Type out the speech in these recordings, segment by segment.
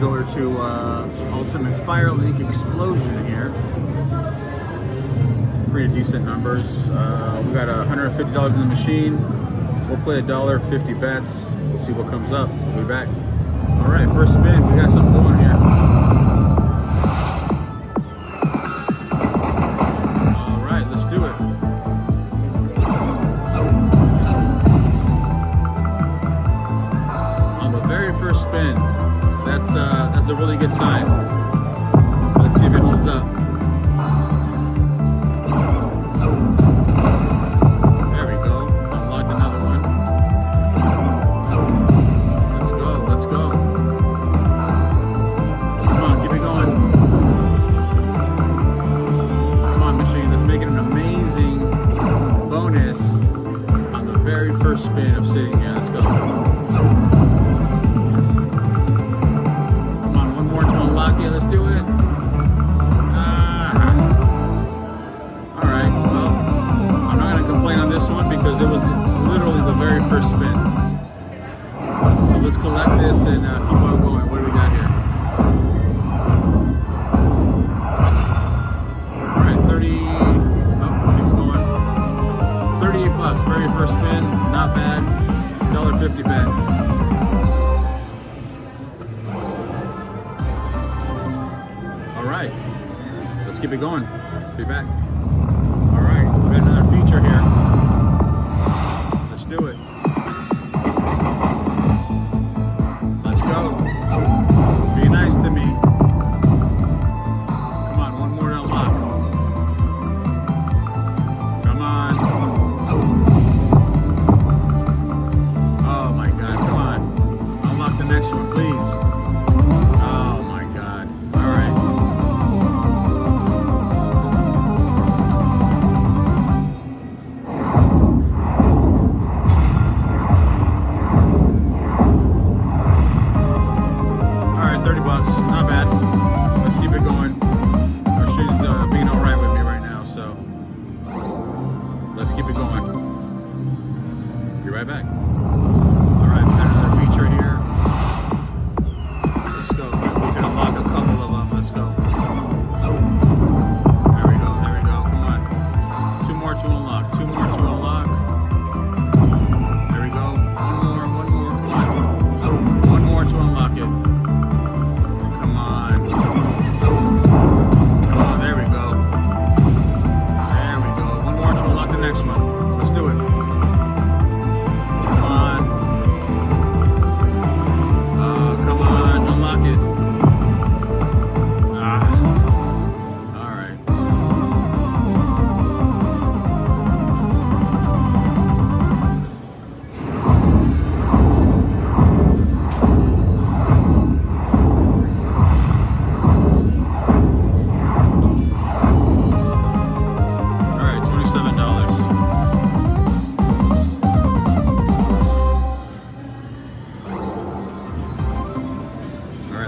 go to Ultimate Fire Link Explosion here. Pretty decent numbers. We got $150 in the machine. We'll play $1.50 bets. We'll see what comes up. We'll be back. All right, first spin. We got something going here. All right, let's do it. On the very first spin, that's a really good sign. Let's see if it holds up. Spin of sitting here. Let's go. Come on, one more to unlock it. Let's do it. Alright, well, I'm not going to complain on this one because it was literally the very first spin. So let's collect this and keep on going. What do we got here? Alright, 30. Oh, keeps going. 38 bucks, very first spin. Not bad. $1.50 bet. All right. Let's keep it going. Be back. All right. We got another feature here. Let's do it. Let's go. Be nice to me. Come on. One more to unlock. Come on. The next one, please. Oh my God. All right. All right, 30 bucks. Not bad. Let's keep it going. Our shit is being all right with me right now, so let's keep it going. Be right back. All right, we've got another feature here.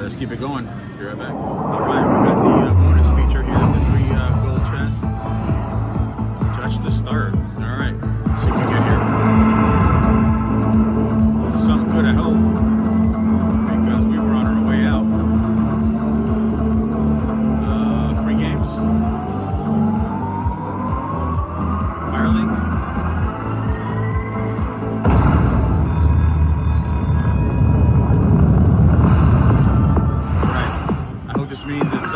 Let's keep it going. Be right back. All right, we got the bonus feature here, the 3 gold chests. Touch to start. All right, let's see what we get here. Something good, I hope, because we were on our way out. Free games. Firelink. Means it's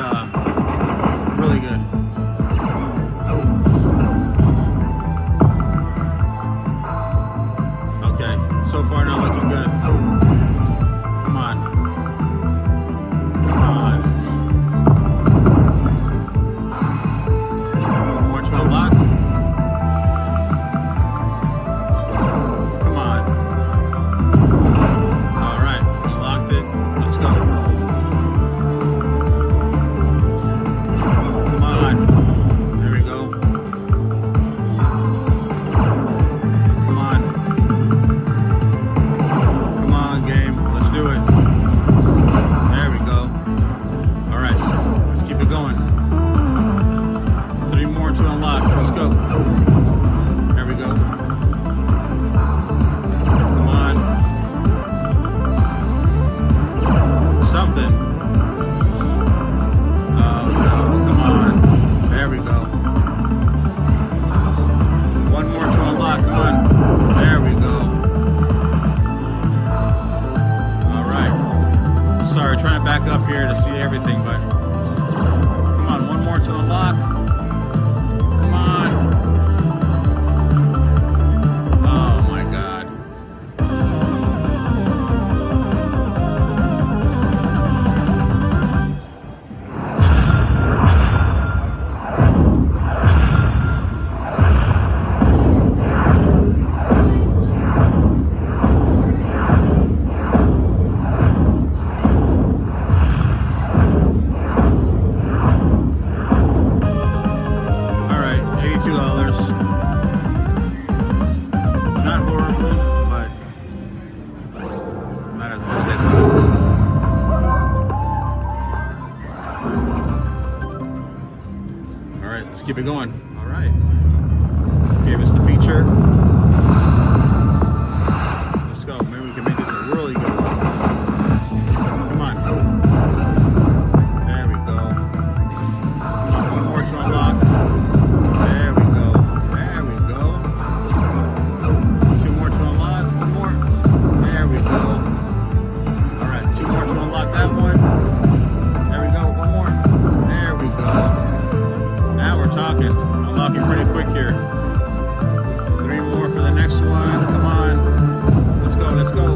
here to see everything, but come on, one more to unlock. Come on. Oh my God. Not horribly, but not as much as I thought. Alright, let's keep it going. Alright. Gave us the feature. Let's go. Maybe we can make this a really good one. Come on. There we go. Come on, one more to unlock. There we go. There we go. Two more to unlock. One more. There we go. Alright, two more to unlock that one. There we go. One more. There we go. Now we're talking. Unlocking pretty quick here. Three more for the next one. Come on. Let's go. Let's go.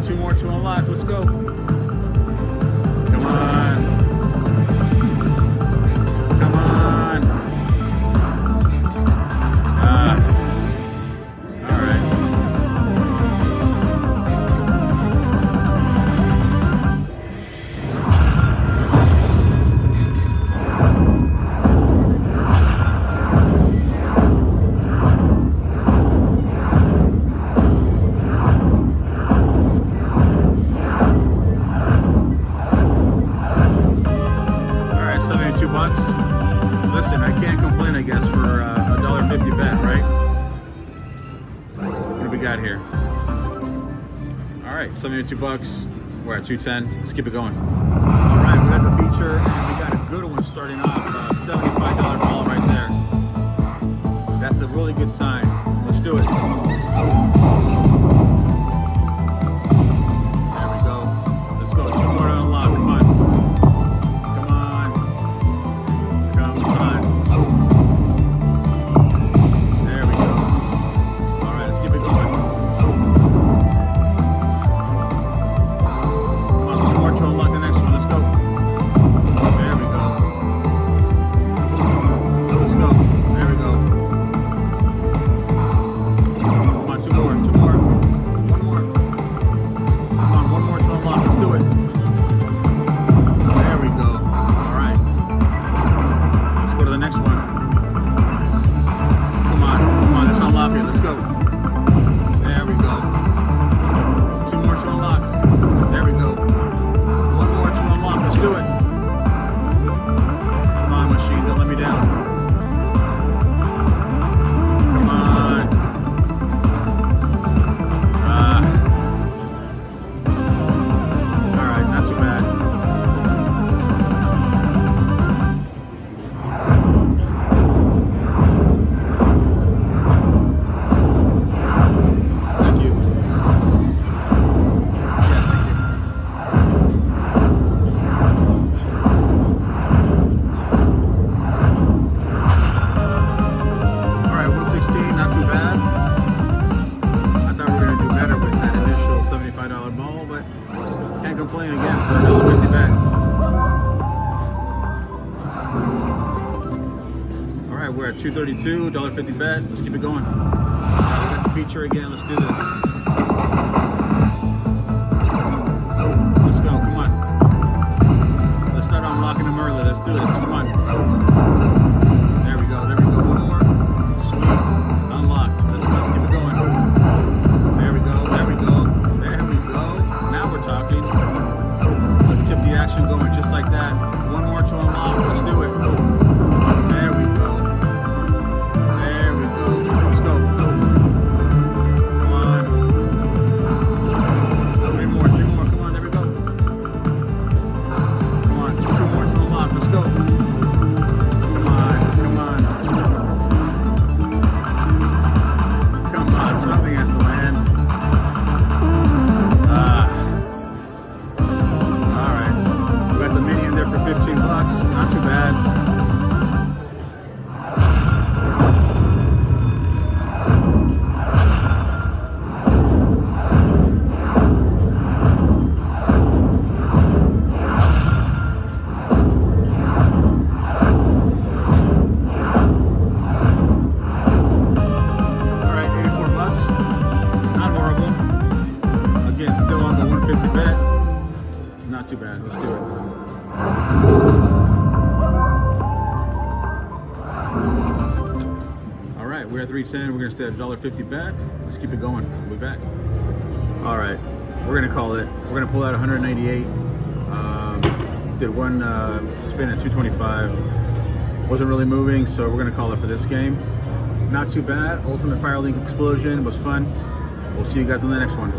Two more to unlock. Let's go. Come on. Come on. All right. All right, 72 bucks. Listen, I can't complain, I guess, for a $1.50 bet, right? What do we got here? All right, 72 bucks. We're at 210. Let's keep it going. All right, we got the feature, and we got a good one starting off. $75 ball right there. That's a really good sign. Let's do it. There we go. Let's go. Two more to unlock. Come on. Come on. Come on. There we go. All right, let's keep it going. Come on, one more to unlock the next one. Let's go. There we go. Let's go. There we go. Come on, two more. Two more. One more. Come on, one more to unlock. Let's do it. There we go. All right. Let's go to the next one. Come on. Come on. Let's unlock it. Let's go. There we go. Two more to unlock. There we go. One more to unlock. Let's do it. Come on, machine. Don't let me down. Come on. All right. Not too bad. Thank you. Yeah, thank you. All right, 116, not too bad. I thought we were gonna do better with that initial $75 ball, but can't complain again for a $1.50 bet. All right, we're at 232, $1.50 bet. Let's keep it going. All right, we got the feature again. Let's do this. Let's go. Come on. Let's start unlocking them early. Let's do this. Come on. There we go. There we go. One more. Sweet. Unlocked. Let's go. Keep it going. There we go. There we go. There we go. Now we're talking. Let's keep the action going just like that. One more to unlock. Let's do it. There we go. There we go. Let's go. Come on. Not too bad. Let's do it. All right, we're at 310. We're gonna stay at $1.50 bet. Let's keep it going. We'll be back. All right, we're gonna call it. We're gonna pull out 198. Did one spin at 225. Wasn't really moving, so we're gonna call it for this game. Not too bad. Ultimate Fire Link Explosion was fun. We'll see you guys on the next one.